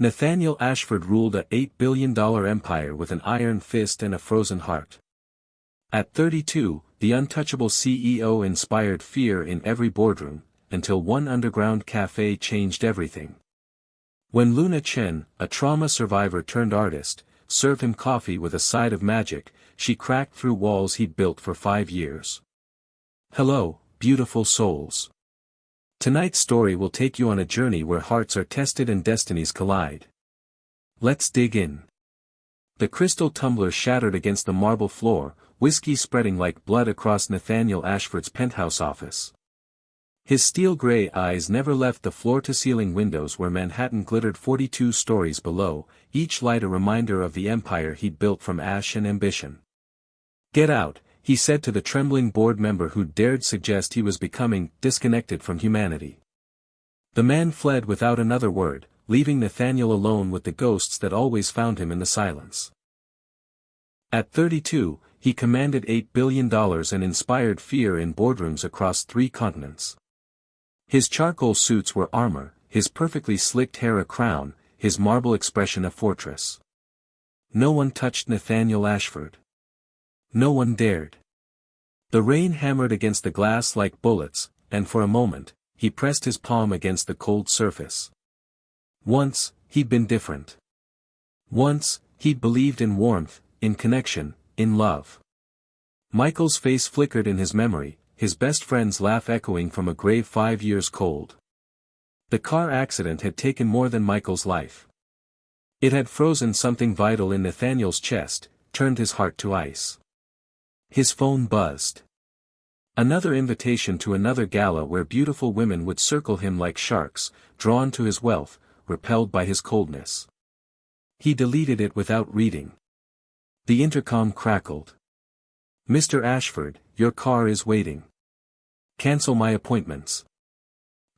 Nathaniel Ashford ruled a $8 billion empire with an iron fist and a frozen heart. At 32, the untouchable CEO inspired fear in every boardroom, until one underground café changed everything. When Luna Chen, a trauma survivor turned artist, served him coffee with a side of magic, she cracked through walls he'd built for 5 years. Hello, beautiful souls. Tonight's story will take you on a journey where hearts are tested and destinies collide. Let's dig in. The crystal tumbler shattered against the marble floor, whiskey spreading like blood across Nathaniel Ashford's penthouse office. His steel-gray eyes never left the floor-to-ceiling windows where Manhattan glittered 42 stories below, each light a reminder of the empire he'd built from ash and ambition. "Get out," he said to the trembling board member who dared suggest he was becoming disconnected from humanity. The man fled without another word, leaving Nathaniel alone with the ghosts that always found him in the silence. At 32, he commanded $8 billion and inspired fear in boardrooms across 3 continents. His charcoal suits were armor, his perfectly slicked hair a crown, his marble expression a fortress. No one touched Nathaniel Ashford. No one dared. The rain hammered against the glass like bullets, and for a moment, he pressed his palm against the cold surface. Once, he'd been different. Once, he'd believed in warmth, in connection, in love. Michael's face flickered in his memory, his best friend's laugh echoing from a grave 5 years cold. The car accident had taken more than Michael's life. It had frozen something vital in Nathaniel's chest, turned his heart to ice. His phone buzzed. Another invitation to another gala where beautiful women would circle him like sharks, drawn to his wealth, repelled by his coldness. He deleted it without reading. The intercom crackled. "Mr. Ashford, your car is waiting. Cancel my appointments."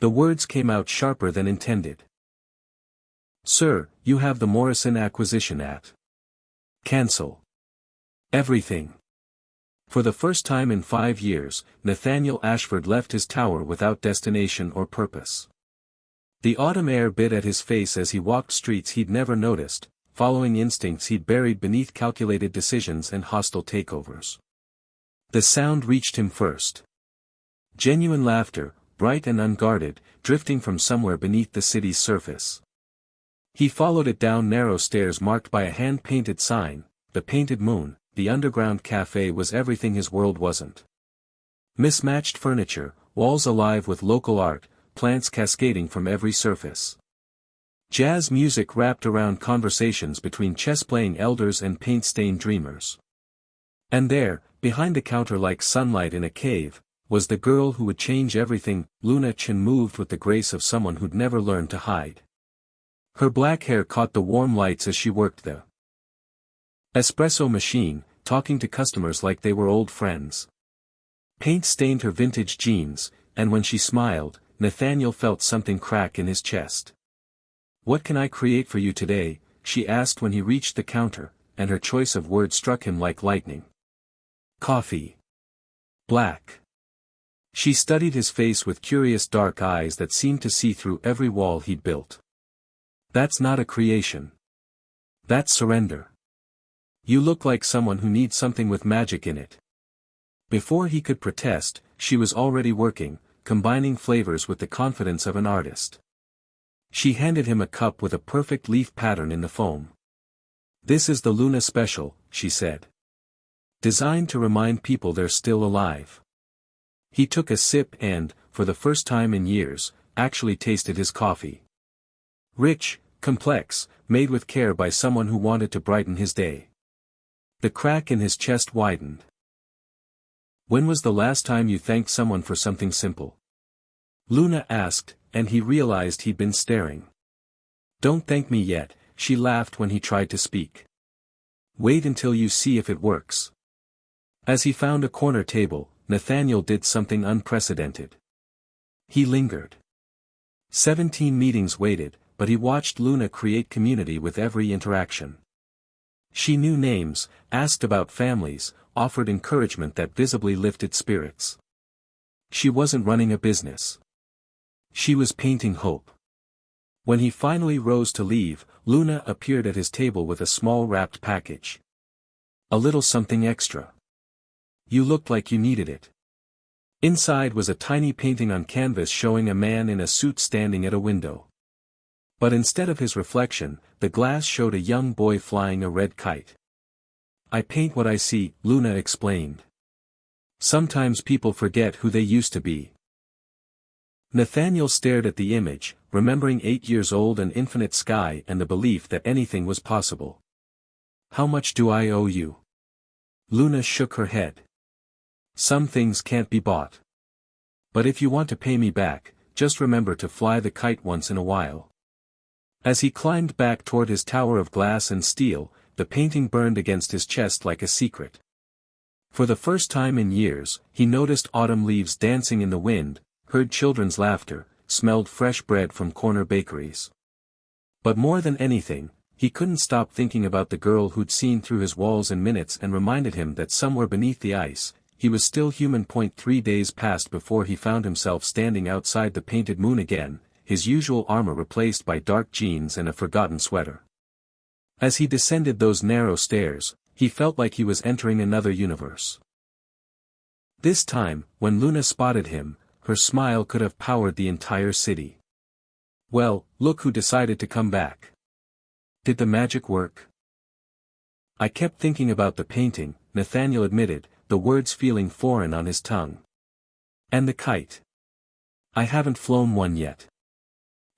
The words came out sharper than intended. "Sir, you have the Morrison acquisition at. Cancel. Everything." For the first time in 5 years, Nathaniel Ashford left his tower without destination or purpose. The autumn air bit at his face as he walked streets he'd never noticed, following instincts he'd buried beneath calculated decisions and hostile takeovers. The sound reached him first. Genuine laughter, bright and unguarded, drifting from somewhere beneath the city's surface. He followed it down narrow stairs marked by a hand-painted sign, "The Painted Moon." The underground café was everything his world wasn't. Mismatched furniture, walls alive with local art, plants cascading from every surface. Jazz music wrapped around conversations between chess-playing elders and paint-stained dreamers. And there, behind the counter like sunlight in a cave, was the girl who would change everything. Luna Chen moved with the grace of someone who'd never learned to hide. Her black hair caught the warm lights as she worked the espresso machine, talking to customers like they were old friends. Paint stained her vintage jeans, and when she smiled, Nathaniel felt something crack in his chest. "What can I create for you today?" she asked when he reached the counter, and her choice of words struck him like lightning. "Coffee. Black." She studied his face with curious dark eyes that seemed to see through every wall he'd built. "That's not a creation. That's surrender. You look like someone who needs something with magic in it." Before he could protest, she was already working, combining flavors with the confidence of an artist. She handed him a cup with a perfect leaf pattern in the foam. "This is the Luna Special," she said. "Designed to remind people they're still alive." He took a sip and, for the first time in years, actually tasted his coffee. Rich, complex, made with care by someone who wanted to brighten his day. The crack in his chest widened. "When was the last time you thanked someone for something simple?" Luna asked, and he realized he'd been staring. "Don't thank me yet," she laughed when he tried to speak. "Wait until you see if it works." As he found a corner table, Nathaniel did something unprecedented. He lingered. 17 meetings waited, but he watched Luna create community with every interaction. She knew names, asked about families, offered encouragement that visibly lifted spirits. She wasn't running a business. She was painting hope. When he finally rose to leave, Luna appeared at his table with a small wrapped package. A little something extra. You looked like you needed it. Inside was a tiny painting on canvas showing a man in a suit standing at a window. But instead of his reflection, the glass showed a young boy flying a red kite. I paint what I see, Luna explained. Sometimes people forget who they used to be. Nathaniel stared at the image, remembering 8 years old, an infinite sky and the belief that anything was possible. How much do I owe you? Luna shook her head. Some things can't be bought. But if you want to pay me back, just remember to fly the kite once in a while. As he climbed back toward his tower of glass and steel, the painting burned against his chest like a secret. For the first time in years, he noticed autumn leaves dancing in the wind, heard children's laughter, smelled fresh bread from corner bakeries. But more than anything, he couldn't stop thinking about the girl who'd seen through his walls in minutes and reminded him that somewhere beneath the ice, he was still human. 3 days passed before he found himself standing outside the painted moon again, his usual armor replaced by dark jeans and a forgotten sweater. As he descended those narrow stairs, he felt like he was entering another universe. This time, when Luna spotted him, her smile could have powered the entire city. Well, look who decided to come back. Did the magic work? I kept thinking about the painting, Nathaniel admitted, the words feeling foreign on his tongue. And the kite. I haven't flown one yet.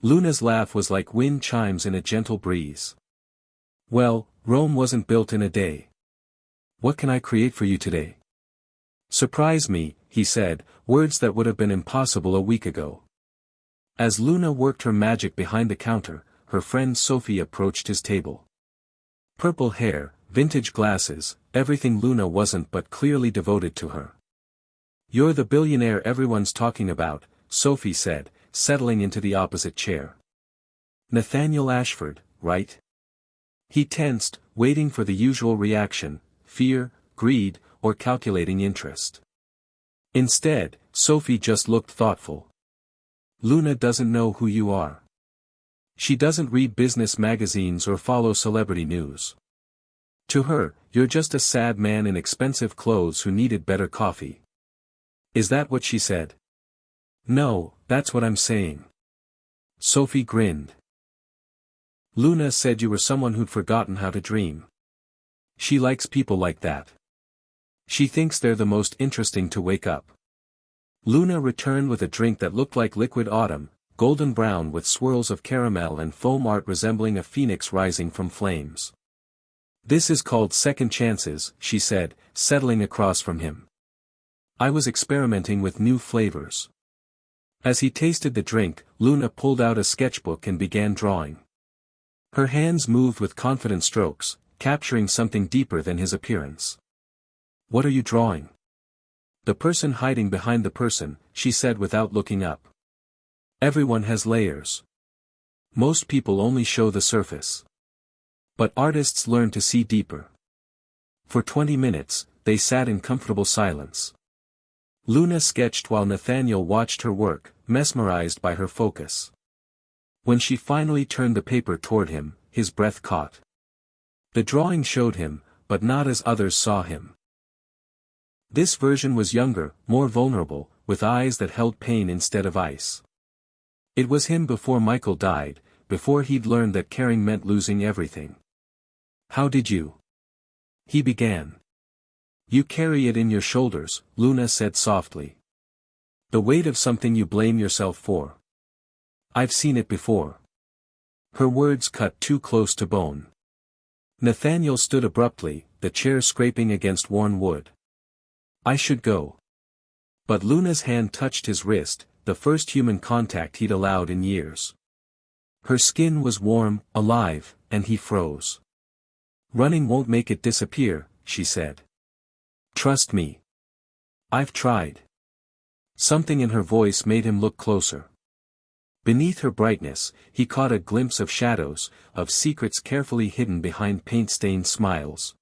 Luna's laugh was like wind chimes in a gentle breeze. Well, Rome wasn't built in a day. What can I create for you today? Surprise me, he said, words that would have been impossible a week ago. As Luna worked her magic behind the counter, her friend Sophie approached his table. Purple hair, vintage glasses, everything Luna wasn't but clearly devoted to her. You're the billionaire everyone's talking about, Sophie said, settling into the opposite chair. Nathaniel Ashford, right? He tensed, waiting for the usual reaction, fear, greed, or calculating interest. Instead, Sophie just looked thoughtful. Luna doesn't know who you are. She doesn't read business magazines or follow celebrity news. To her, you're just a sad man in expensive clothes who needed better coffee. Is that what she said? No, that's what I'm saying. Sophie grinned. Luna said you were someone who'd forgotten how to dream. She likes people like that. She thinks they're the most interesting to wake up. Luna returned with a drink that looked like liquid autumn, golden brown with swirls of caramel and foam art resembling a phoenix rising from flames. This is called second chances, she said, settling across from him. I was experimenting with new flavors. As he tasted the drink, Luna pulled out a sketchbook and began drawing. Her hands moved with confident strokes, capturing something deeper than his appearance. What are you drawing? The person hiding behind the person, she said without looking up. Everyone has layers. Most people only show the surface. But artists learn to see deeper. For 20 minutes, they sat in comfortable silence. Luna sketched while Nathaniel watched her work, mesmerized by her focus. When she finally turned the paper toward him, his breath caught. The drawing showed him, but not as others saw him. This version was younger, more vulnerable, with eyes that held pain instead of ice. It was him before Michael died, before he'd learned that caring meant losing everything. How did you? He began. You carry it in your shoulders, Luna said softly. The weight of something you blame yourself for. I've seen it before. Her words cut too close to bone. Nathaniel stood abruptly, the chair scraping against worn wood. I should go. But Luna's hand touched his wrist, the first human contact he'd allowed in years. Her skin was warm, alive, and he froze. Running won't make it disappear, she said. Trust me. I've tried. Something in her voice made him look closer. Beneath her brightness, he caught a glimpse of shadows, of secrets carefully hidden behind paint-stained smiles.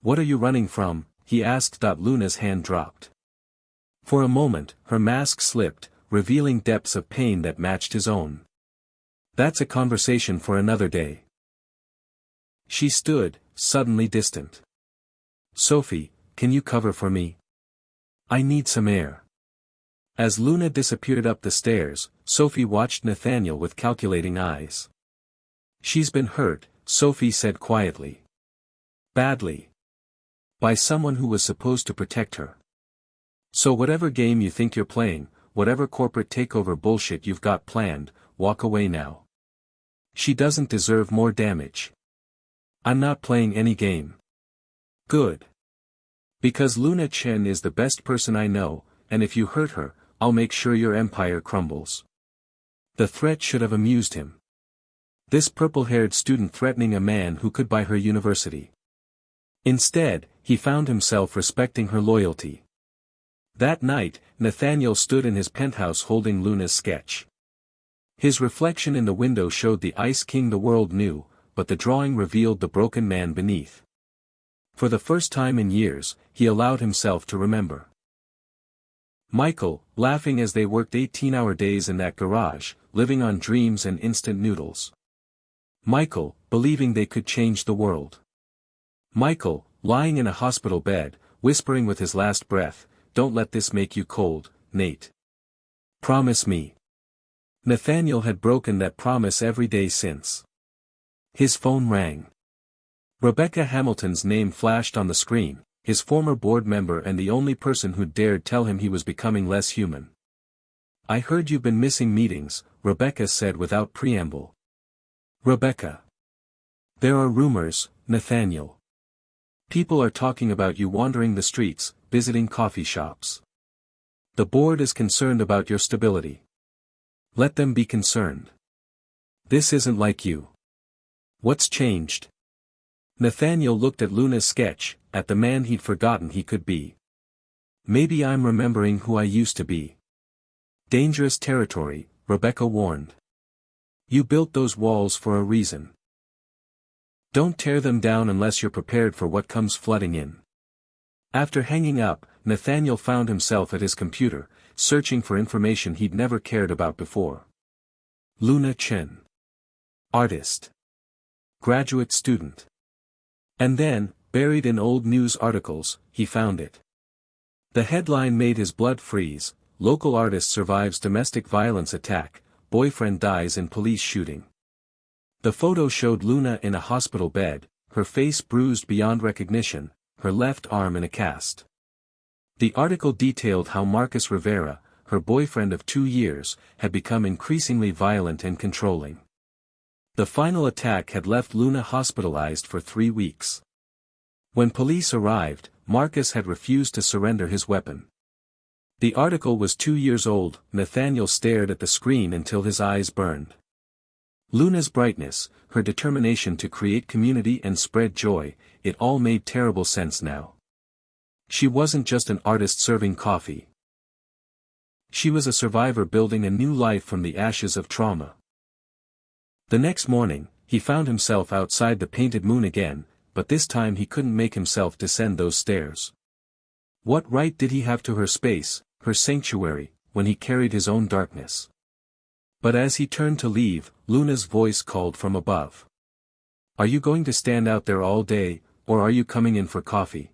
What are you running from? He asked. Luna's hand dropped. For a moment, her mask slipped, revealing depths of pain that matched his own. That's a conversation for another day. She stood, suddenly distant. Sophie, can you cover for me? I need some air. As Luna disappeared up the stairs, Sophie watched Nathaniel with calculating eyes. She's been hurt, Sophie said quietly. Badly. By someone who was supposed to protect her. So whatever game you think you're playing, whatever corporate takeover bullshit you've got planned, walk away now. She doesn't deserve more damage. I'm not playing any game. Good. Because Luna Chen is the best person I know, and if you hurt her, I'll make sure your empire crumbles. The threat should have amused him. This purple-haired student threatening a man who could buy her university. Instead, he found himself respecting her loyalty. That night, Nathaniel stood in his penthouse holding Luna's sketch. His reflection in the window showed the Ice King the world knew, but the drawing revealed the broken man beneath. For the first time in years, he allowed himself to remember. Michael, laughing as they worked 18-hour days in that garage, living on dreams and instant noodles. Michael, believing they could change the world. Michael, lying in a hospital bed, whispering with his last breath, "Don't let this make you cold, Nate. Promise me." Nathaniel had broken that promise every day since. His phone rang. Rebecca Hamilton's name flashed on the screen, his former board member and the only person who'd dared tell him he was becoming less human. "I heard you've been missing meetings," Rebecca said without preamble. "Rebecca. There are rumors, Nathaniel. People are talking about you wandering the streets, visiting coffee shops. The board is concerned about your stability. Let them be concerned. This isn't like you. What's changed?" Nathaniel looked at Luna's sketch, at the man he'd forgotten he could be. "Maybe I'm remembering who I used to be." "Dangerous territory," Rebecca warned. "You built those walls for a reason. Don't tear them down unless you're prepared for what comes flooding in." After hanging up, Nathaniel found himself at his computer, searching for information he'd never cared about before. Luna Chen. Artist. Graduate student. And then, buried in old news articles, he found it. The headline made his blood freeze: "Local artist survives domestic violence attack, boyfriend dies in police shooting." The photo showed Luna in a hospital bed, her face bruised beyond recognition, her left arm in a cast. The article detailed how Marcus Rivera, her boyfriend of 2 years, had become increasingly violent and controlling. The final attack had left Luna hospitalized for 3 weeks. When police arrived, Marcus had refused to surrender his weapon. The article was 2 years old. Nathaniel stared at the screen until his eyes burned. Luna's brightness, her determination to create community and spread joy, it all made terrible sense now. She wasn't just an artist serving coffee. She was a survivor building a new life from the ashes of trauma. The next morning, he found himself outside the Painted Moon again, but this time he couldn't make himself descend those stairs. What right did he have to her space, her sanctuary, when he carried his own darkness? But as he turned to leave, Luna's voice called from above. "Are you going to stand out there all day, or are you coming in for coffee?"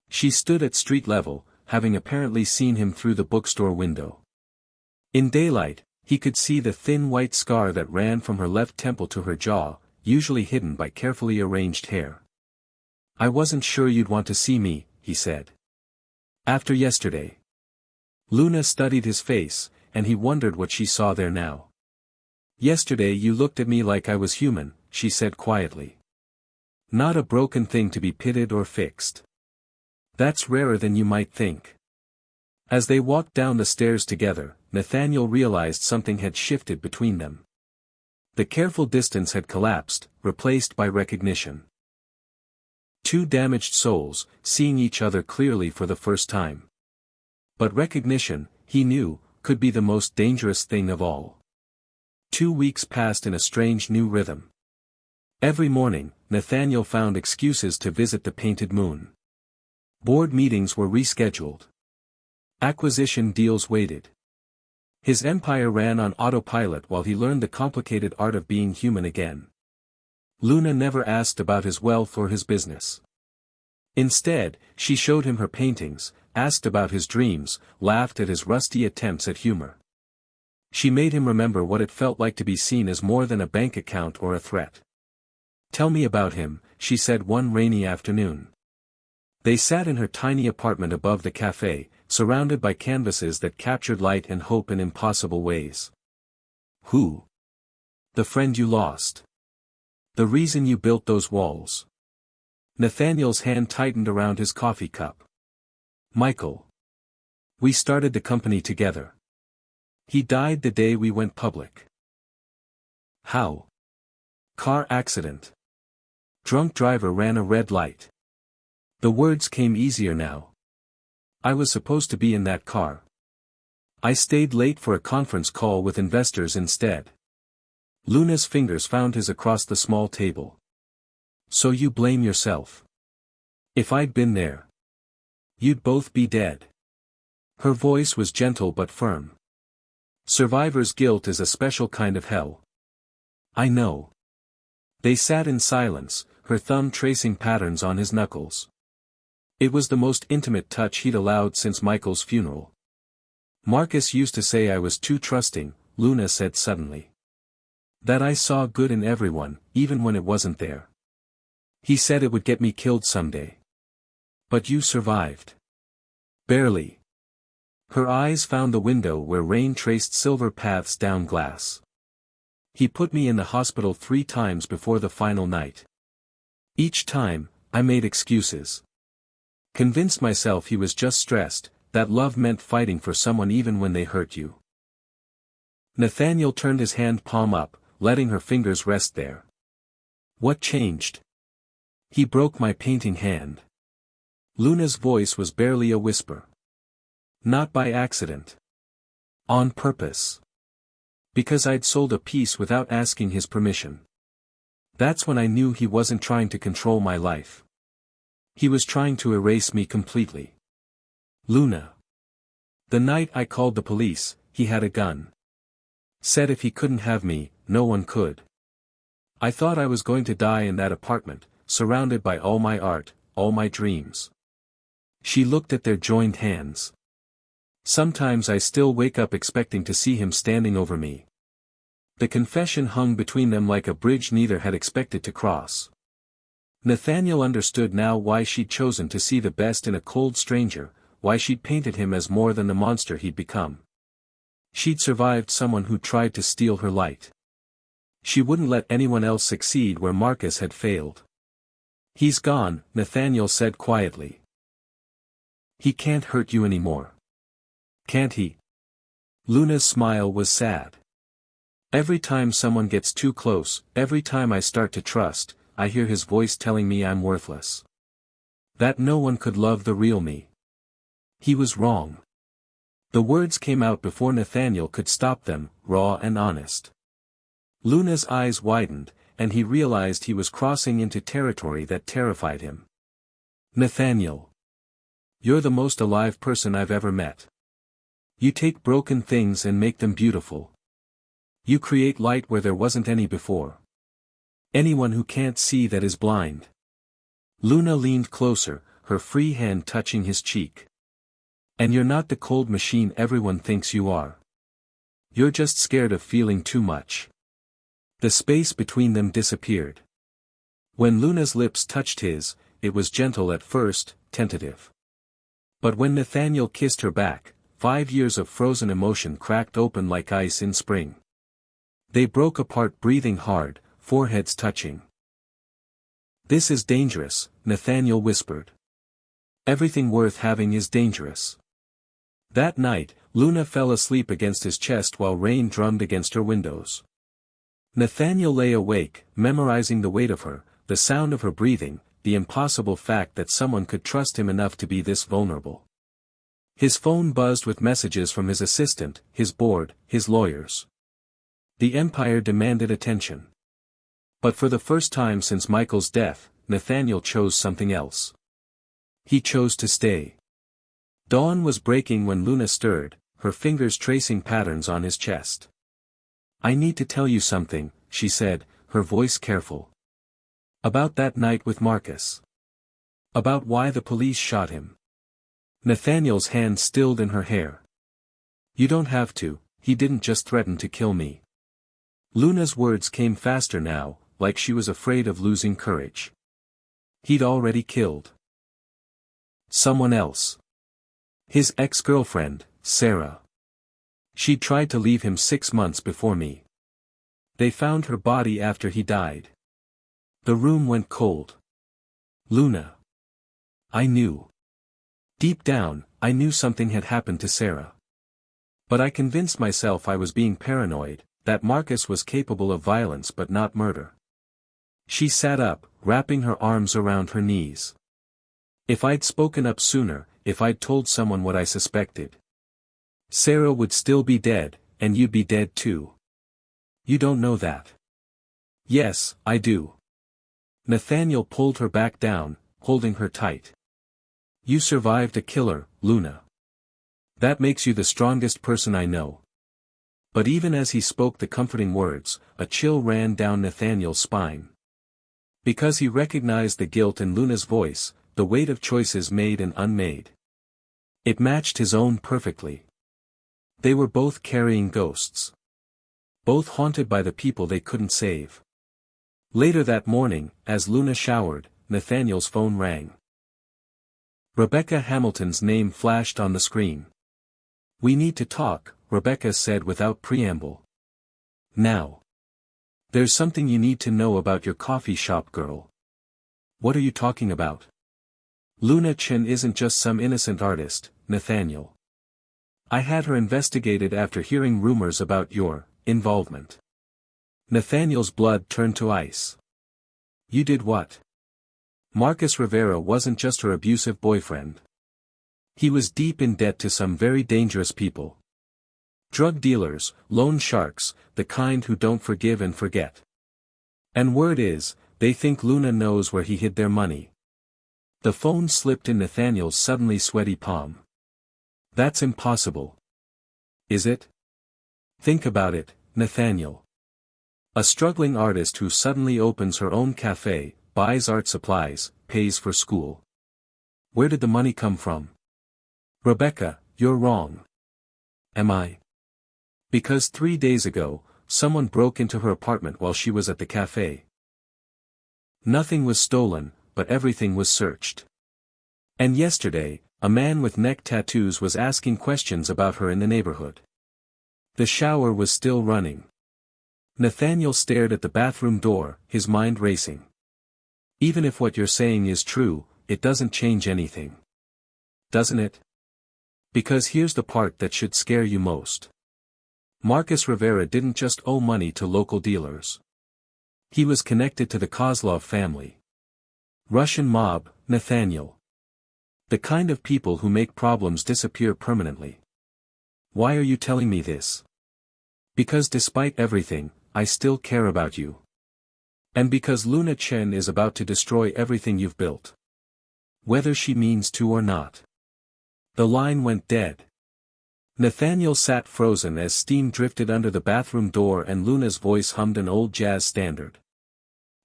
She stood at street level, having apparently seen him through the bookstore window. In daylight, he could see the thin white scar that ran from her left temple to her jaw, usually hidden by carefully arranged hair. "I wasn't sure you'd want to see me," he said. "After yesterday." Luna studied his face, and he wondered what she saw there now. "Yesterday you looked at me like I was human," she said quietly. "Not a broken thing to be pitted or fixed. That's rarer than you might think." As they walked down the stairs together, Nathaniel realized something had shifted between them. The careful distance had collapsed, replaced by recognition. Two damaged souls, seeing each other clearly for the first time. But recognition, he knew, could be the most dangerous thing of all. 2 weeks passed in a strange new rhythm. Every morning, Nathaniel found excuses to visit the Painted Moon. Board meetings were rescheduled. Acquisition deals waited. His empire ran on autopilot while he learned the complicated art of being human again. Luna never asked about his wealth or his business. Instead, she showed him her paintings, asked about his dreams, laughed at his rusty attempts at humor. She made him remember what it felt like to be seen as more than a bank account or a threat. "Tell me about him," she said one rainy afternoon. They sat in her tiny apartment above the café, surrounded by canvases that captured light and hope in impossible ways. "Who?" "The friend you lost. The reason you built those walls." Nathaniel's hand tightened around his coffee cup. "Michael. We started the company together. He died the day we went public." "How?" "Car accident. Drunk driver ran a red light." The words came easier now. "I was supposed to be in that car. I stayed late for a conference call with investors instead." Luna's fingers found his across the small table. "So you blame yourself. If I'd been there, you'd both be dead." Her voice was gentle but firm. "Survivor's guilt is a special kind of hell." "I know." They sat in silence, her thumb tracing patterns on his knuckles. It was the most intimate touch he'd allowed since Michael's funeral. "Marcus used to say I was too trusting," Luna said suddenly. "That I saw good in everyone, even when it wasn't there. He said it would get me killed someday. But you survived." "Barely." Her eyes found the window where rain traced silver paths down glass. "He put me in the hospital 3 times before the final night. Each time, I made excuses. Convinced myself he was just stressed, that love meant fighting for someone even when they hurt you." Nathaniel turned his hand palm up, letting her fingers rest there. "What changed?" "He broke my painting hand." Luna's voice was barely a whisper. "Not by accident. On purpose. Because I'd sold a piece without asking his permission. That's when I knew he wasn't trying to control my life. He was trying to erase me completely." "Luna. The night I called the police, he had a gun. Said if he couldn't have me, no one could. I thought I was going to die in that apartment, surrounded by all my art, all my dreams." She looked at their joined hands. "Sometimes I still wake up expecting to see him standing over me." The confession hung between them like a bridge neither had expected to cross. Nathaniel understood now why she'd chosen to see the best in a cold stranger, why she'd painted him as more than the monster he'd become. She'd survived someone who tried to steal her light. She wouldn't let anyone else succeed where Marcus had failed. "He's gone," Nathaniel said quietly. "He can't hurt you anymore." "Can't he?" Luna's smile was sad. "Every time someone gets too close, every time I start to trust, I hear his voice telling me I'm worthless. That no one could love the real me. He was wrong." The words came out before Nathaniel could stop them, raw and honest. Luna's eyes widened, and he realized he was crossing into territory that terrified him. "Nathaniel. You're the most alive person I've ever met. You take broken things and make them beautiful. You create light where there wasn't any before. Anyone who can't see that is blind." Luna leaned closer, her free hand touching his cheek. "And you're not the cold machine everyone thinks you are. You're just scared of feeling too much." The space between them disappeared. When Luna's lips touched his, it was gentle at first, tentative. But when Nathaniel kissed her back, 5 years of frozen emotion cracked open like ice in spring. They broke apart breathing hard, foreheads touching. "This is dangerous," Nathaniel whispered. "Everything worth having is dangerous." That night, Luna fell asleep against his chest while rain drummed against her windows. Nathaniel lay awake, memorizing the weight of her, the sound of her breathing, the impossible fact that someone could trust him enough to be this vulnerable. His phone buzzed with messages from his assistant, his board, his lawyers. The empire demanded attention. But for the first time since Michael's death, Nathaniel chose something else. He chose to stay. Dawn was breaking when Luna stirred, her fingers tracing patterns on his chest. "I need to tell you something," she said, her voice careful. "About that night with Marcus. About why the police shot him." Nathaniel's hand stilled in her hair. "You don't have to, he didn't just threaten to kill me." Luna's words came faster now, like she was afraid of losing courage. "He'd already killed someone else. His ex-girlfriend, Sarah. She'd tried to leave him 6 months before me. They found her body after he died." The room went cold. "Luna." "I knew. Deep down, I knew something had happened to Sarah. But I convinced myself I was being paranoid, that Marcus was capable of violence but not murder." She sat up, wrapping her arms around her knees. "If I'd spoken up sooner, if I'd told someone what I suspected, Sarah would still be dead, and you'd be dead too. You don't know that." "Yes, I do." Nathaniel pulled her back down, holding her tight. "You survived a killer, Luna. That makes you the strongest person I know." But even as he spoke the comforting words, a chill ran down Nathaniel's spine. Because he recognized the guilt in Luna's voice, the weight of choices made and unmade. It matched his own perfectly. They were both carrying ghosts. Both haunted by the people they couldn't save. Later that morning, as Luna showered, Nathaniel's phone rang. Rebecca Hamilton's name flashed on the screen. "We need to talk," Rebecca said without preamble. "Now. There's something you need to know about your coffee shop girl." "What are you talking about?" "Luna Chen isn't just some innocent artist, Nathaniel. I had her investigated after hearing rumors about your involvement." Nathaniel's blood turned to ice. "You did what?" Marcus Rivera wasn't just her abusive boyfriend. He was deep in debt to some very dangerous people. Drug dealers, loan sharks, the kind who don't forgive and forget. And word is, they think Luna knows where he hid their money. The phone slipped in Nathaniel's suddenly sweaty palm. "That's impossible." "Is it?" "Think about it, Nathaniel. A struggling artist who suddenly opens her own café, buys art supplies, pays for school. Where did the money come from?" "Rebecca, you're wrong." "Am I?" "Because 3 days ago, someone broke into her apartment while she was at the café. Nothing was stolen, but everything was searched. And yesterday, a man with neck tattoos was asking questions about her in the neighborhood. The shower was still running." Nathaniel stared at the bathroom door, his mind racing. "Even if what you're saying is true, it doesn't change anything. Doesn't it? Because here's the part that should scare you most. Marcus Rivera didn't just owe money to local dealers. He was connected to the Kozlov family. Russian mob, Nathaniel. The kind of people who make problems disappear permanently. Why are you telling me this?" "Because despite everything, I still care about you. And because Luna Chen is about to destroy everything you've built. Whether she means to or not." The line went dead. Nathaniel sat frozen as steam drifted under the bathroom door and Luna's voice hummed an old jazz standard.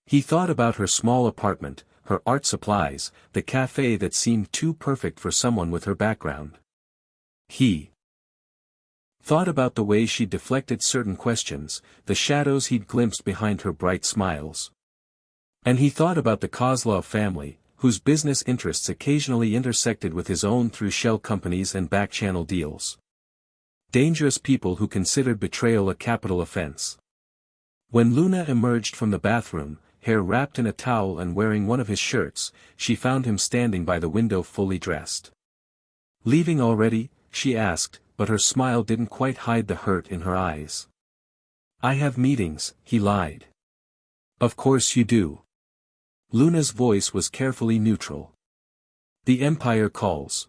He thought about her small apartment, her art supplies, the café that seemed too perfect for someone with her background. He thought about the way she'd deflected certain questions, the shadows he'd glimpsed behind her bright smiles. And he thought about the Kozlov family, whose business interests occasionally intersected with his own through shell companies and back-channel deals. Dangerous people who considered betrayal a capital offense. When Luna emerged from the bathroom, hair wrapped in a towel and wearing one of his shirts, she found him standing by the window fully dressed. "Leaving already?" she asked, but her smile didn't quite hide the hurt in her eyes. "I have meetings," he lied. "Of course you do." Luna's voice was carefully neutral. "The Empire calls."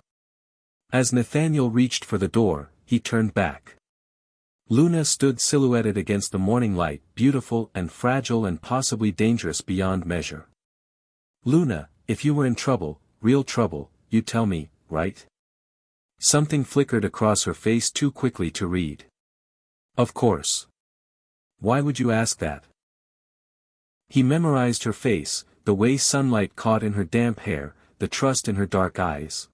As Nathaniel reached for the door, he turned back. Luna stood silhouetted against the morning light, beautiful and fragile and possibly dangerous beyond measure. "Luna, if you were in trouble, real trouble, you'd tell me, right?" Something flickered across her face too quickly to read. Of course. Why would you ask that? He memorized her face, the way sunlight caught in her damp hair, the trust in her dark eyes.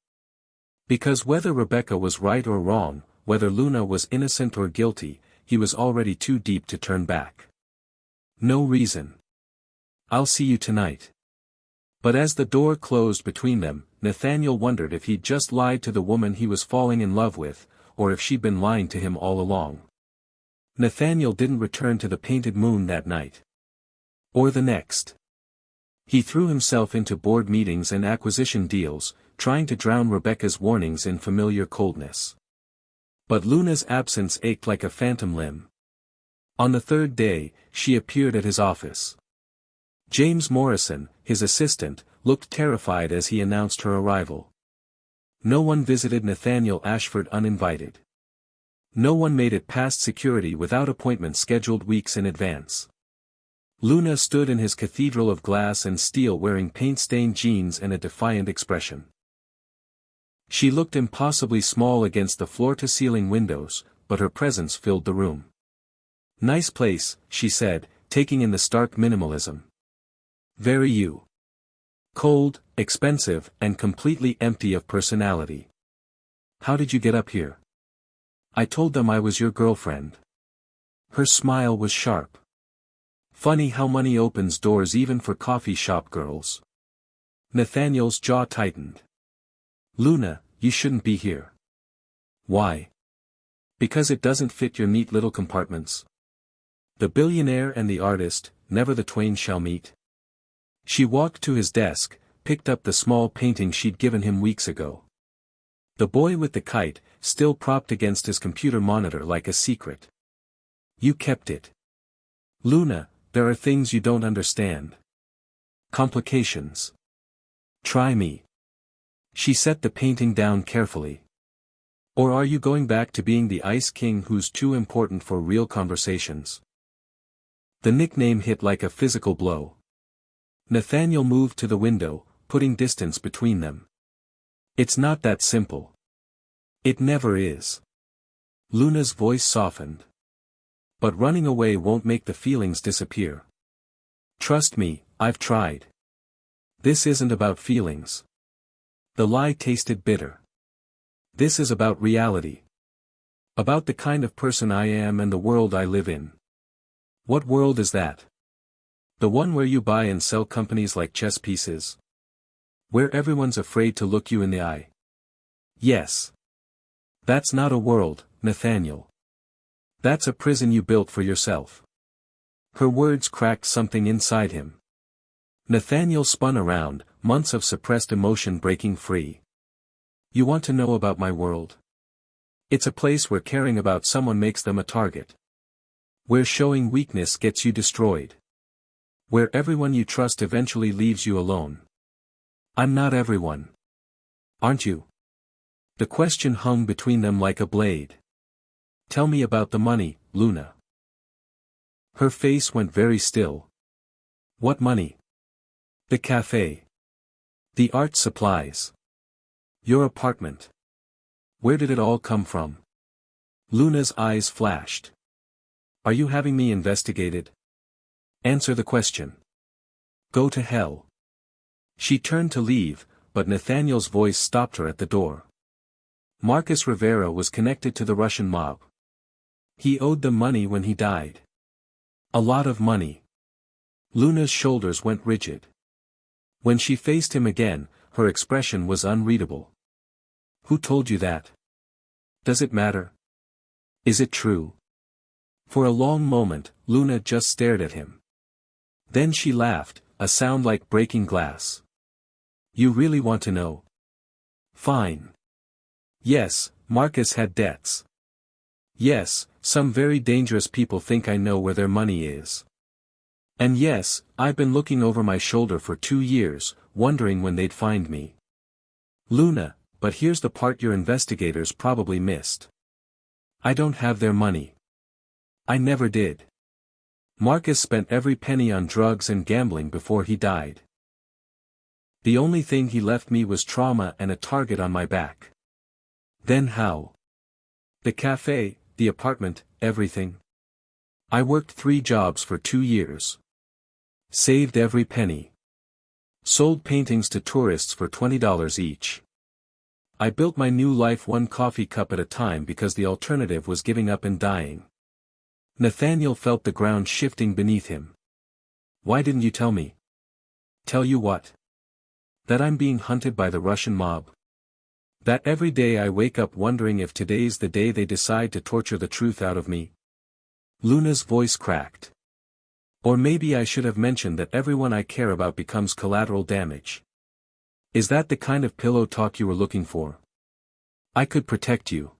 Because whether Rebecca was right or wrong, whether Luna was innocent or guilty, he was already too deep to turn back. No reason. I'll see you tonight. But as the door closed between them, Nathaniel wondered if he'd just lied to the woman he was falling in love with, or if she'd been lying to him all along. Nathaniel didn't return to the Painted Moon that night. Or the next. He threw himself into board meetings and acquisition deals, trying to drown Rebecca's warnings in familiar coldness. But Luna's absence ached like a phantom limb. On the third day, she appeared at his office. James Morrison, his assistant, looked terrified as he announced her arrival. No one visited Nathaniel Ashford uninvited. No one made it past security without appointments scheduled weeks in advance. Luna stood in his cathedral of glass and steel wearing paint-stained jeans and a defiant expression. She looked impossibly small against the floor-to-ceiling windows, but her presence filled the room. "Nice place," she said, taking in the stark minimalism. "Very you. Cold, expensive, and completely empty of personality. How did you get up here?" "I told them I was your girlfriend." Her smile was sharp. Funny how money opens doors even for coffee shop girls. Nathaniel's jaw tightened. "Luna, you shouldn't be here." "Why?" "Because it doesn't fit your neat little compartments. The billionaire and the artist, never the twain shall meet." She walked to his desk, picked up the small painting she'd given him weeks ago. The boy with the kite, still propped against his computer monitor like a secret. "You kept it." "Luna, there are things you don't understand. Complications. Try me." She set the painting down carefully. "Or are you going back to being the Ice King who's too important for real conversations?" The nickname hit like a physical blow. Nathaniel moved to the window, putting distance between them. "It's not that simple. It never is." Luna's voice softened. "But running away won't make the feelings disappear. Trust me, I've tried. This isn't about feelings." The lie tasted bitter. "This is about reality. About the kind of person I am and the world I live in." "What world is that?" "The one where you buy and sell companies like chess pieces? Where everyone's afraid to look you in the eye?" "Yes. That's not a world, Nathaniel. That's a prison you built for yourself." Her words cracked something inside him. Nathaniel spun around, months of suppressed emotion breaking free. "You want to know about my world? It's a place where caring about someone makes them a target. Where showing weakness gets you destroyed. Where everyone you trust eventually leaves you alone." "I'm not everyone." "Aren't you?" The question hung between them like a blade. "Tell me about the money, Luna." Her face went very still. "What money?" "The café. The art supplies. Your apartment. Where did it all come from?" Luna's eyes flashed. "Are you having me investigated? Answer the question. Go to hell." She turned to leave, but Nathaniel's voice stopped her at the door. Marcus Rivera was connected to the Russian mob. He owed them money when he died. A lot of money. Luna's shoulders went rigid. When she faced him again, her expression was unreadable. "Who told you that? Does it matter? Is it true?" For a long moment, Luna just stared at him. Then she laughed, a sound like breaking glass. "You really want to know? Fine. Yes, Marcus had debts. Yes, some very dangerous people think I know where their money is. And yes, I've been looking over my shoulder for 2 years, wondering when they'd find me. Luna, but here's the part your investigators probably missed. I don't have their money. I never did. Marcus spent every penny on drugs and gambling before he died. The only thing he left me was trauma and a target on my back. Then how? The cafe, the apartment, everything. I worked 3 jobs for 2 years. Saved every penny. Sold paintings to tourists for $20 each. I built my new life one coffee cup at a time because the alternative was giving up and dying. Nathaniel felt the ground shifting beneath him. Why didn't you tell me? Tell you what? That I'm being hunted by the Russian mob. That every day I wake up wondering if today's the day they decide to torture the truth out of me. Luna's voice cracked. Or maybe I should have mentioned that everyone I care about becomes collateral damage. Is that the kind of pillow talk you were looking for? I could protect you.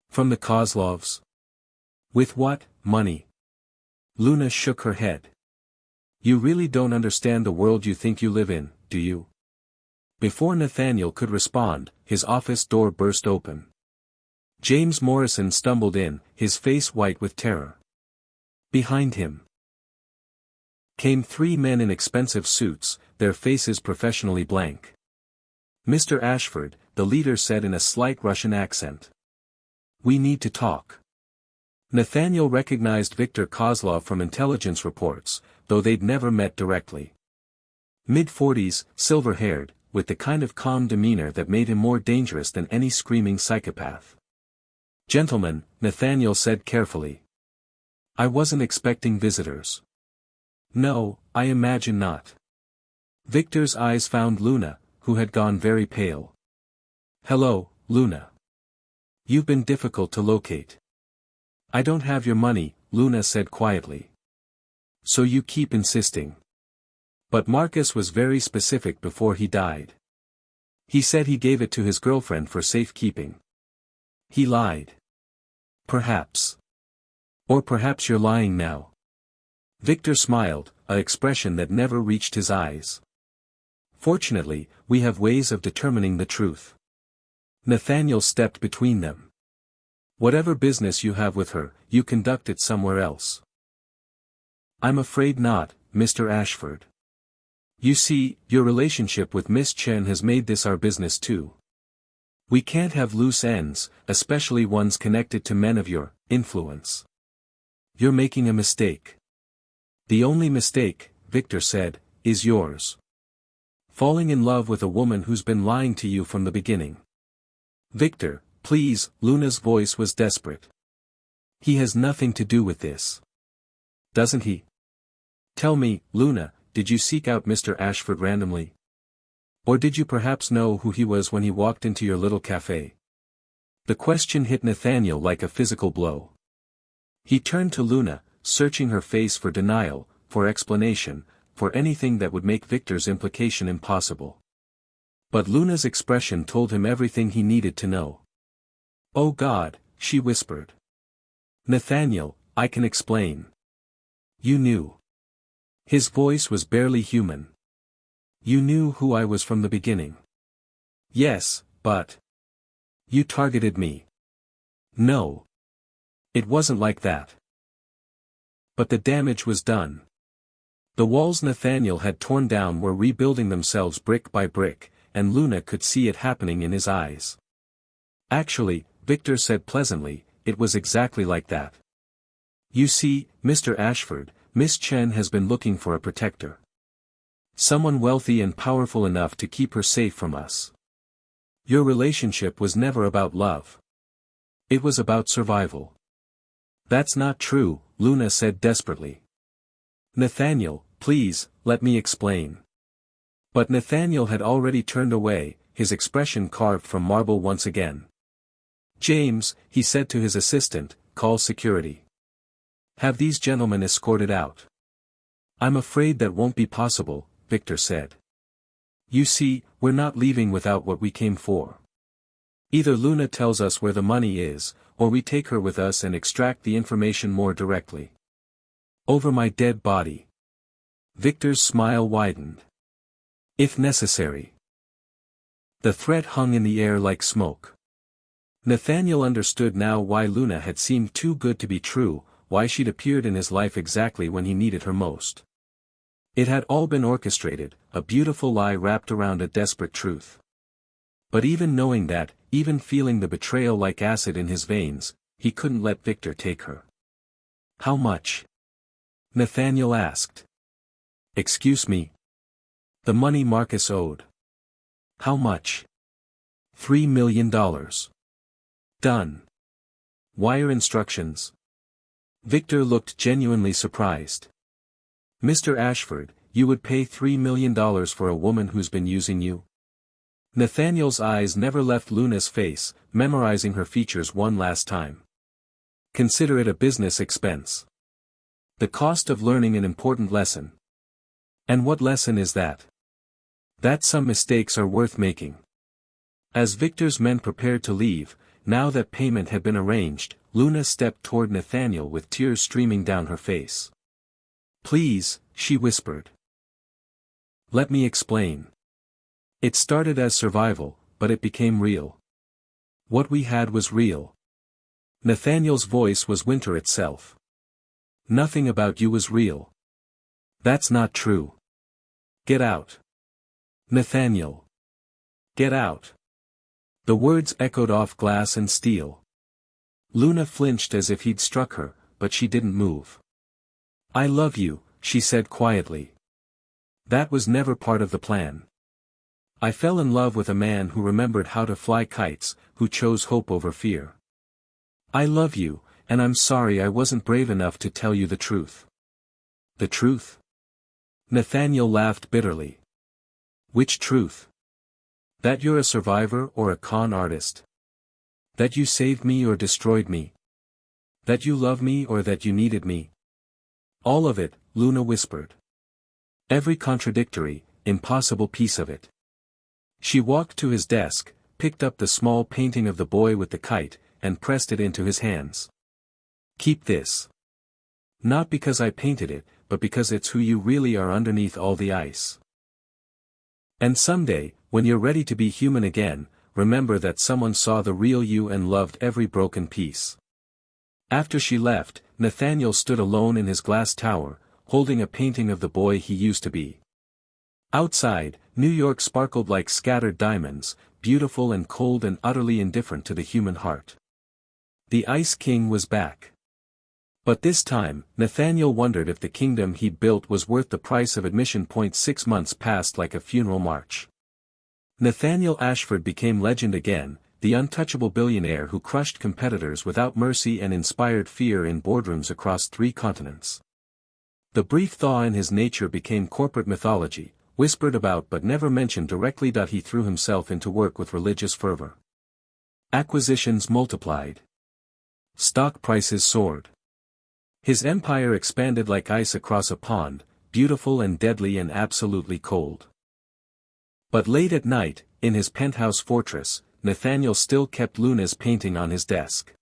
From the Kozlovs? With what, money? Luna shook her head. You really don't understand the world you think you live in, do you? Before Nathaniel could respond, his office door burst open. James Morrison stumbled in, his face white with terror. Behind him came 3 men in expensive suits, their faces professionally blank. Mr. Ashford, the leader said in a slight Russian accent. We need to talk. Nathaniel recognized Viktor Kozlov from intelligence reports, though they'd never met directly. Mid-40s, silver-haired, with the kind of calm demeanor that made him more dangerous than any screaming psychopath. Gentlemen, Nathaniel said carefully. I wasn't expecting visitors. No, I imagine not. Victor's eyes found Luna, who had gone very pale. Hello, Luna. You've been difficult to locate. I don't have your money, Luna said quietly. So you keep insisting. But Marcus was very specific before he died. He said he gave it to his girlfriend for safekeeping. He lied. Perhaps. Or perhaps you're lying now. Victor smiled, an expression that never reached his eyes. Fortunately, we have ways of determining the truth. Nathaniel stepped between them. Whatever business you have with her, you conduct it somewhere else. I'm afraid not, Mr. Ashford. You see, your relationship with Miss Chen has made this our business too. We can't have loose ends, especially ones connected to men of your influence. You're making a mistake. The only mistake, Victor said, is yours. Falling in love with a woman who's been lying to you from the beginning. Victor, please, Luna's voice was desperate. He has nothing to do with this. Doesn't he? Tell me, Luna, did you seek out Mr. Ashford randomly? Or did you perhaps know who he was when he walked into your little café? The question hit Nathaniel like a physical blow. He turned to Luna, searching her face for denial, for explanation, for anything that would make Victor's implication impossible. But Luna's expression told him everything he needed to know. Oh God, she whispered. Nathaniel, I can explain. You knew. His voice was barely human. You knew who I was from the beginning. Yes, but you targeted me. No. It wasn't like that. But the damage was done. The walls Nathaniel had torn down were rebuilding themselves brick by brick, and Luna could see it happening in his eyes. Actually, Victor said pleasantly, it was exactly like that. You see, Mr. Ashford, Miss Chen has been looking for a protector. Someone wealthy and powerful enough to keep her safe from us. Your relationship was never about love. It was about survival. That's not true, Luna said desperately. Nathaniel, please, let me explain. But Nathaniel had already turned away, his expression carved from marble once again. James, he said to his assistant, call security. Have these gentlemen escorted out. I'm afraid that won't be possible, Victor said. You see, we're not leaving without what we came for. Either Luna tells us where the money is, or we take her with us and extract the information more directly. Over my dead body. Victor's smile widened. If necessary. The threat hung in the air like smoke. Nathaniel understood now why Luna had seemed too good to be true, why she'd appeared in his life exactly when he needed her most. It had all been orchestrated, a beautiful lie wrapped around a desperate truth. But even knowing that, even feeling the betrayal like acid in his veins, he couldn't let Victor take her. How much? Nathaniel asked. Excuse me. The money Marcus owed. How much? $3 million. Done. Wire instructions. Victor looked genuinely surprised. Mr. Ashford, you would pay $3 million for a woman who's been using you? Nathaniel's eyes never left Luna's face, memorizing her features one last time. Consider it a business expense. The cost of learning an important lesson. And what lesson is that? That some mistakes are worth making. As Victor's men prepared to leave, now that payment had been arranged, Luna stepped toward Nathaniel with tears streaming down her face. Please, she whispered. Let me explain. It started as survival, but it became real. What we had was real. Nathaniel's voice was winter itself. Nothing about you was real. That's not true. Get out. Nathaniel. Get out. The words echoed off glass and steel. Luna flinched as if he'd struck her, but she didn't move. I love you, she said quietly. That was never part of the plan. I fell in love with a man who remembered how to fly kites, who chose hope over fear. I love you, and I'm sorry I wasn't brave enough to tell you the truth. The truth? Nathaniel laughed bitterly. Which truth? That you're a survivor or a con artist? That you saved me or destroyed me? That you love me or that you needed me? All of it, Luna whispered. Every contradictory, impossible piece of it. She walked to his desk, picked up the small painting of the boy with the kite, and pressed it into his hands. Keep this. Not because I painted it, but because it's who you really are underneath all the ice. And someday, when you're ready to be human again, remember that someone saw the real you and loved every broken piece. After she left, Nathaniel stood alone in his glass tower, holding a painting of the boy he used to be. Outside, New York sparkled like scattered diamonds, beautiful and cold and utterly indifferent to the human heart. The Ice King was back. But this time, Nathaniel wondered if the kingdom he'd built was worth the price of admission. 6 months passed like a funeral march. Nathaniel Ashford became legend again, the untouchable billionaire who crushed competitors without mercy and inspired fear in boardrooms across 3 continents. The brief thaw in his nature became corporate mythology, whispered about but never mentioned directly. He threw himself into work with religious fervor. Acquisitions multiplied. Stock prices soared. His empire expanded like ice across a pond, beautiful and deadly and absolutely cold. But late at night, in his penthouse fortress, Nathaniel still kept Luna's painting on his desk.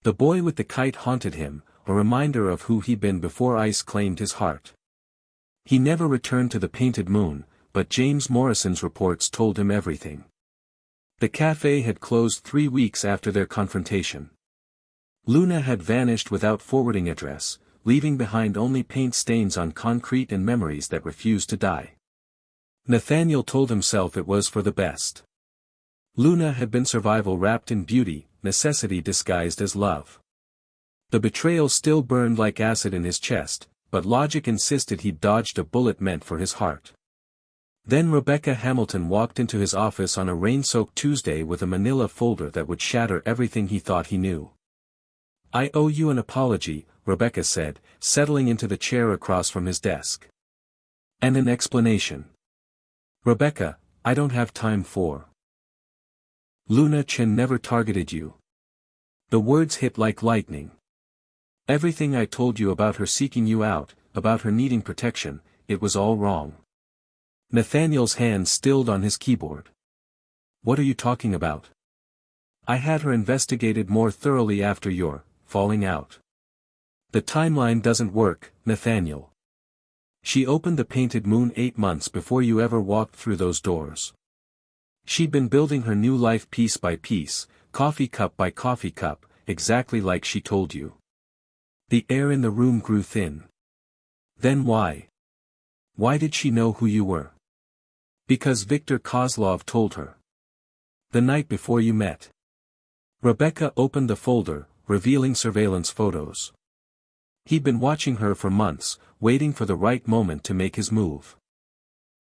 The boy with the kite haunted him, a reminder of who he'd been before ice claimed his heart. He never returned to the painted moon, but James Morrison's reports told him everything. The café had closed 3 weeks after their confrontation. Luna had vanished without forwarding address, leaving behind only paint stains on concrete and memories that refused to die. Nathaniel told himself it was for the best. Luna had been survival wrapped in beauty, necessity disguised as love. The betrayal still burned like acid in his chest, but logic insisted he'd dodged a bullet meant for his heart. Then Rebecca Hamilton walked into his office on a rain-soaked Tuesday with a manila folder that would shatter everything he thought he knew. I owe you an apology, Rebecca said, settling into the chair across from his desk. And an explanation. Rebecca, I don't have time for. Luna Chen never targeted you. The words hit like lightning. Everything I told you about her seeking you out, about her needing protection, it was all wrong. Nathaniel's hand stilled on his keyboard. What are you talking about? I had her investigated more thoroughly after your falling out. The timeline doesn't work, Nathaniel. She opened the painted moon 8 months before you ever walked through those doors. She'd been building her new life piece by piece, coffee cup by coffee cup, exactly like she told you. The air in the room grew thin. Then why? Why did she know who you were? Because Viktor Kozlov told her. The night before you met. Rebecca opened the folder, revealing surveillance photos. He'd been watching her for months, waiting for the right moment to make his move.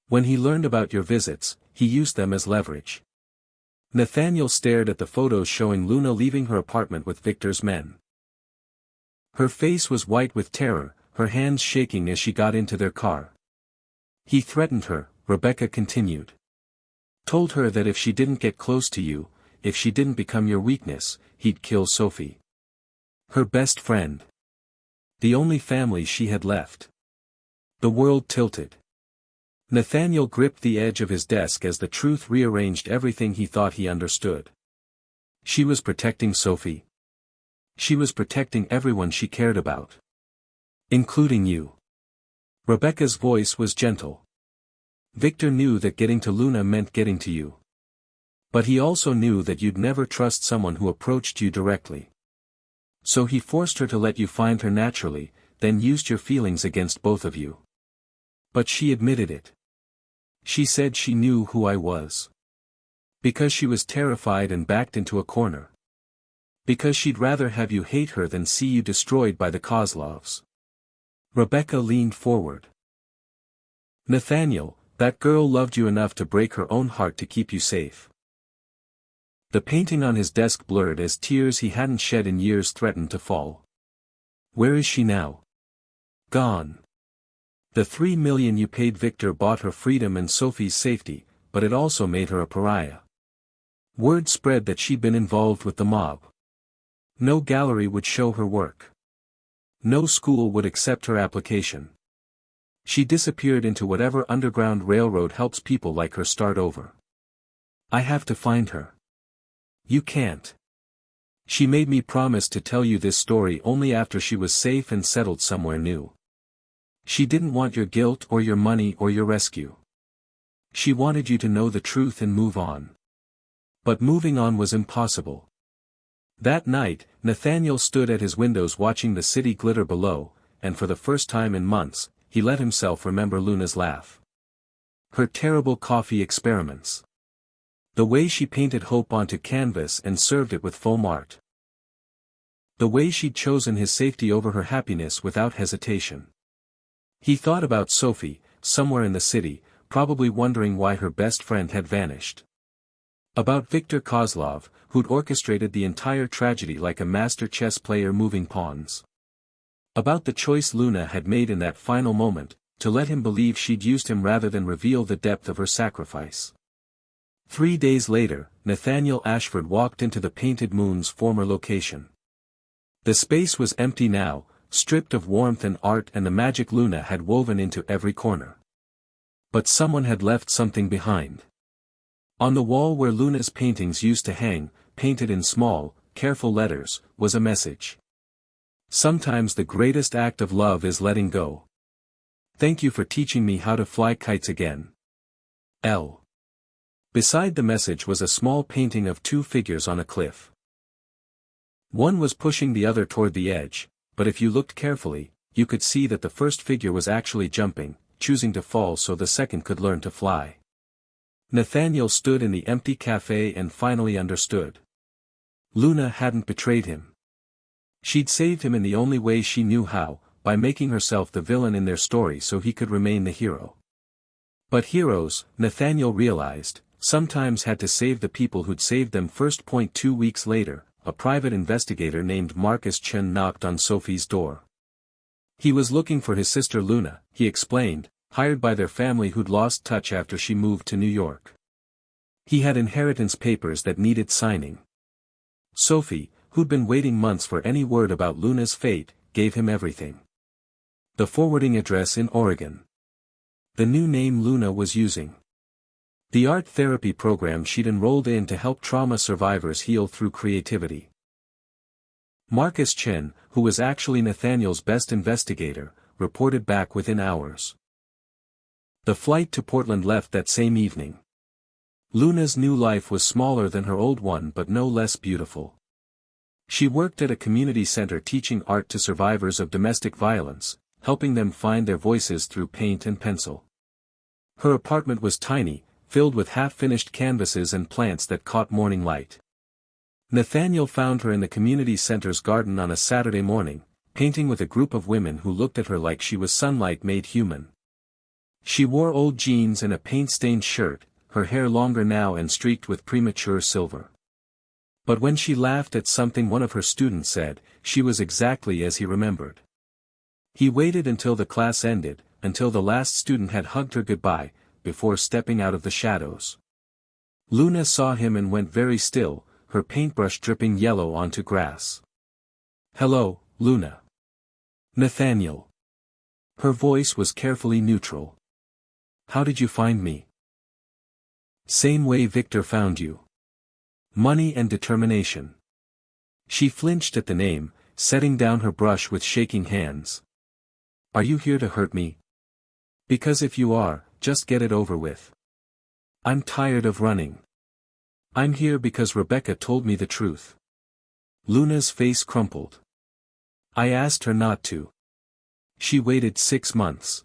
When he learned about your visits, he used them as leverage. Nathaniel stared at the photos showing Luna leaving her apartment with Victor's men. Her face was white with terror, her hands shaking as she got into their car. He threatened her, Rebecca continued. Told her that if she didn't get close to you, if she didn't become your weakness, he'd kill Sophie. Her best friend. The only family she had left. The world tilted. Nathaniel gripped the edge of his desk as the truth rearranged everything he thought he understood. She was protecting Sophie. She was protecting everyone she cared about. Including you. Rebecca's voice was gentle. Victor knew that getting to Luna meant getting to you. But he also knew that you'd never trust someone who approached you directly. So he forced her to let you find her naturally, then used your feelings against both of you. But she admitted it. She said she knew who I was. Because she was terrified and backed into a corner. Because she'd rather have you hate her than see you destroyed by the Kozlovs. Rebecca leaned forward. Nathaniel, that girl loved you enough to break her own heart to keep you safe. The painting on his desk blurred as tears he hadn't shed in years threatened to fall. Where is she now? Gone. The $3 million you paid Victor bought her freedom and Sophie's safety, but it also made her a pariah. Word spread that she'd been involved with the mob. No gallery would show her work. No school would accept her application. She disappeared into whatever underground railroad helps people like her start over. I have to find her. You can't. She made me promise to tell you this story only after she was safe and settled somewhere new. She didn't want your guilt or your money or your rescue. She wanted you to know the truth and move on. But moving on was impossible. That night, Nathaniel stood at his windows watching the city glitter below, and for the first time in months, he let himself remember Luna's laugh. Her terrible coffee experiments. The way she painted hope onto canvas and served it with foam art. The way she'd chosen his safety over her happiness without hesitation. He thought about Sophie, somewhere in the city, probably wondering why her best friend had vanished. About Victor Kozlov, who'd orchestrated the entire tragedy like a master chess player moving pawns. About the choice Luna had made in that final moment, to let him believe she'd used him rather than reveal the depth of her sacrifice. 3 days later, Nathaniel Ashford walked into the Painted Moon's former location. The space was empty now, stripped of warmth and art and the magic Luna had woven into every corner. But someone had left something behind. On the wall where Luna's paintings used to hang, painted in small, careful letters, was a message. Sometimes the greatest act of love is letting go. Thank you for teaching me how to fly kites again. L. Beside the message was a small painting of 2 figures on a cliff. One was pushing the other toward the edge, but if you looked carefully, you could see that the first figure was actually jumping, choosing to fall so the second could learn to fly. Nathaniel stood in the empty café and finally understood. Luna hadn't betrayed him. She'd saved him in the only way she knew how, by making herself the villain in their story so he could remain the hero. But heroes, Nathaniel realized, sometimes had to save the people who'd saved them first. 2 weeks later, a private investigator named Marcus Chen knocked on Sophie's door. He was looking for his sister Luna, he explained, hired by their family who'd lost touch after she moved to New York. He had inheritance papers that needed signing. Sophie, who'd been waiting months for any word about Luna's fate, gave him everything. The forwarding address in Oregon. The new name Luna was using. The art therapy program she'd enrolled in to help trauma survivors heal through creativity. Marcus Chen, who was actually Nathaniel's best investigator, reported back within hours. The flight to Portland left that same evening. Luna's new life was smaller than her old one but no less beautiful. She worked at a community center teaching art to survivors of domestic violence, helping them find their voices through paint and pencil. Her apartment was tiny, filled with half-finished canvases and plants that caught morning light. Nathaniel found her in the community center's garden on a Saturday morning, painting with a group of women who looked at her like she was sunlight made human. She wore old jeans and a paint-stained shirt, her hair longer now and streaked with premature silver. But when she laughed at something one of her students said, she was exactly as he remembered. He waited until the class ended, until the last student had hugged her goodbye, before stepping out of the shadows. Luna saw him and went very still, her paintbrush dripping yellow onto grass. "Hello, Luna." "Nathaniel." Her voice was carefully neutral. "How did you find me?" "Same way Victor found you. Money and determination." She flinched at the name, setting down her brush with shaking hands. "Are you here to hurt me? Because if you are, just get it over with. I'm tired of running. I'm here because Rebecca told me the truth." Luna's face crumpled. "I asked her not to. She waited 6 months.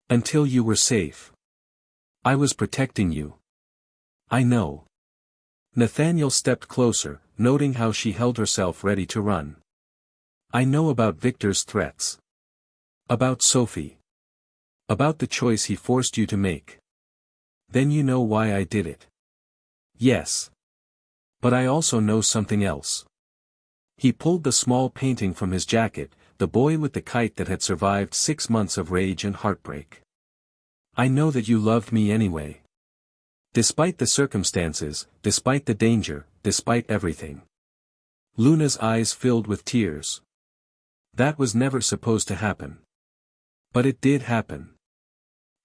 Until you were safe. I was protecting you." "I know." Nathaniel stepped closer, noting how she held herself ready to run. "I know about Victor's threats. About Sophie. About the choice he forced you to make. Then you know why I did it." "Yes. But I also know something else." He pulled the small painting from his jacket, the boy with the kite that had survived 6 months of rage and heartbreak. "I know that you loved me anyway. Despite the circumstances, despite the danger, despite everything." Luna's eyes filled with tears. "That was never supposed to happen. But it did happen.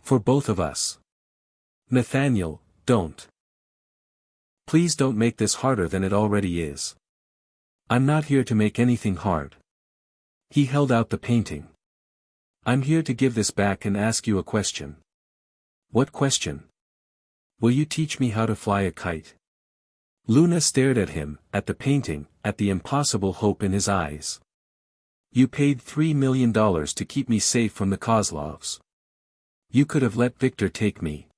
For both of us." "Nathaniel, don't. Please don't make this harder than it already is." "I'm not here to make anything hard." He held out the painting. "I'm here to give this back and ask you a question." "What question?" "Will you teach me how to fly a kite?" Luna stared at him, at the painting, at the impossible hope in his eyes. "You paid $3 million to keep me safe from the Kozlovs. You could have let Victor take me.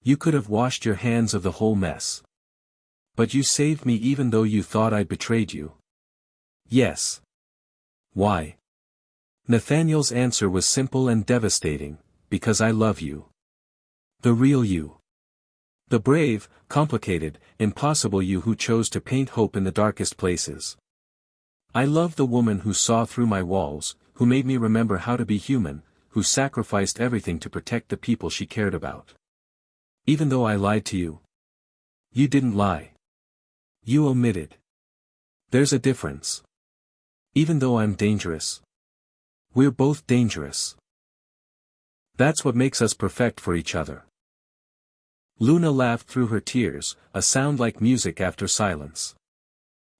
You could have washed your hands of the whole mess. But you saved me even though you thought I betrayed you." "Yes." "Why?" Nathaniel's answer was simple and devastating, "Because I love you. The real you. The brave, complicated, impossible you who chose to paint hope in the darkest places. I love the woman who saw through my walls, who made me remember how to be human, who sacrificed everything to protect the people she cared about. Even though I lied to you. You didn't lie. You omitted. There's a difference. Even though I'm dangerous. We're both dangerous. That's what makes us perfect for each other." Luna laughed through her tears, a sound like music after silence.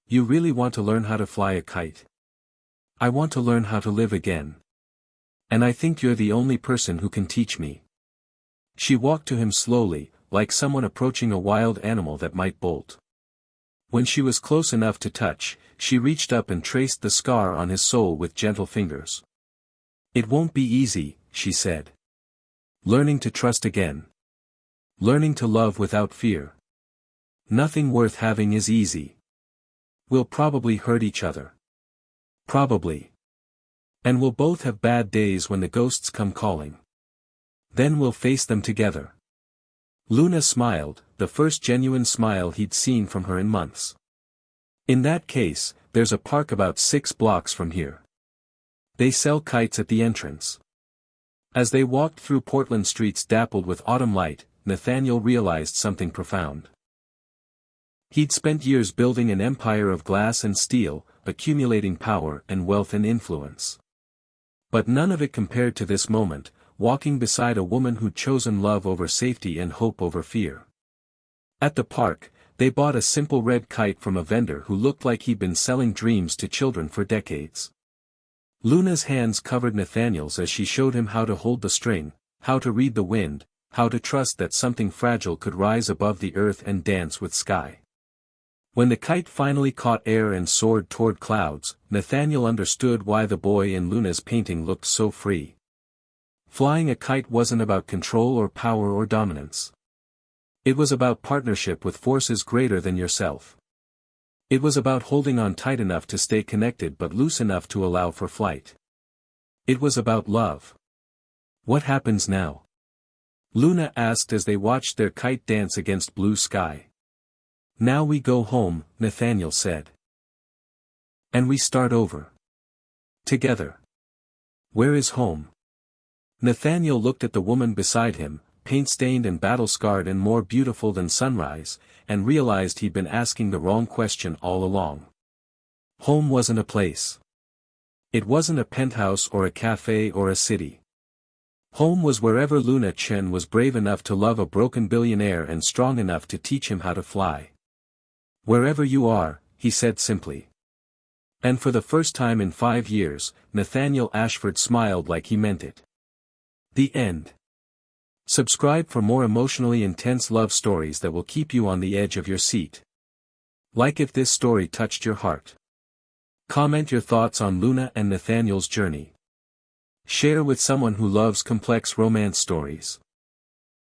"You really want to learn how to fly a kite? I want to learn how to live again. And I think you're the only person who can teach me." She walked to him slowly, like someone approaching a wild animal that might bolt. When she was close enough to touch, she reached up and traced the scar on his soul with gentle fingers. "It won't be easy," she said. "Learning to trust again. Learning to love without fear. Nothing worth having is easy. We'll probably hurt each other. Probably. And we'll both have bad days when the ghosts come calling. Then we'll face them together." Luna smiled, the first genuine smile he'd seen from her in months. "In that case, there's a park about 6 blocks from here. They sell kites at the entrance." As they walked through Portland streets dappled with autumn light, Nathaniel realized something profound. He'd spent years building an empire of glass and steel, accumulating power and wealth and influence. But none of it compared to this moment, walking beside a woman who'd chosen love over safety and hope over fear. At the park, they bought a simple red kite from a vendor who looked like he'd been selling dreams to children for decades. Luna's hands covered Nathaniel's as she showed him how to hold the string, how to read the wind, how to trust that something fragile could rise above the earth and dance with sky. When the kite finally caught air and soared toward clouds, Nathaniel understood why the boy in Luna's painting looked so free. Flying a kite wasn't about control or power or dominance. It was about partnership with forces greater than yourself. It was about holding on tight enough to stay connected but loose enough to allow for flight. It was about love. What happens now? Luna asked as they watched their kite dance against blue sky. Now we go home, Nathaniel said. And we start over. Together. Where is home? Nathaniel looked at the woman beside him, paint-stained and battle-scarred and more beautiful than sunrise, and realized he'd been asking the wrong question all along. Home wasn't a place. It wasn't a penthouse or a café or a city. Home was wherever Luna Chen was brave enough to love a broken billionaire and strong enough to teach him how to fly. Wherever you are, he said simply. And for the first time in 5 years, Nathaniel Ashford smiled like he meant it. The end. Subscribe for more emotionally intense love stories that will keep you on the edge of your seat. Like if this story touched your heart. Comment your thoughts on Luna and Nathaniel's journey. Share with someone who loves complex romance stories.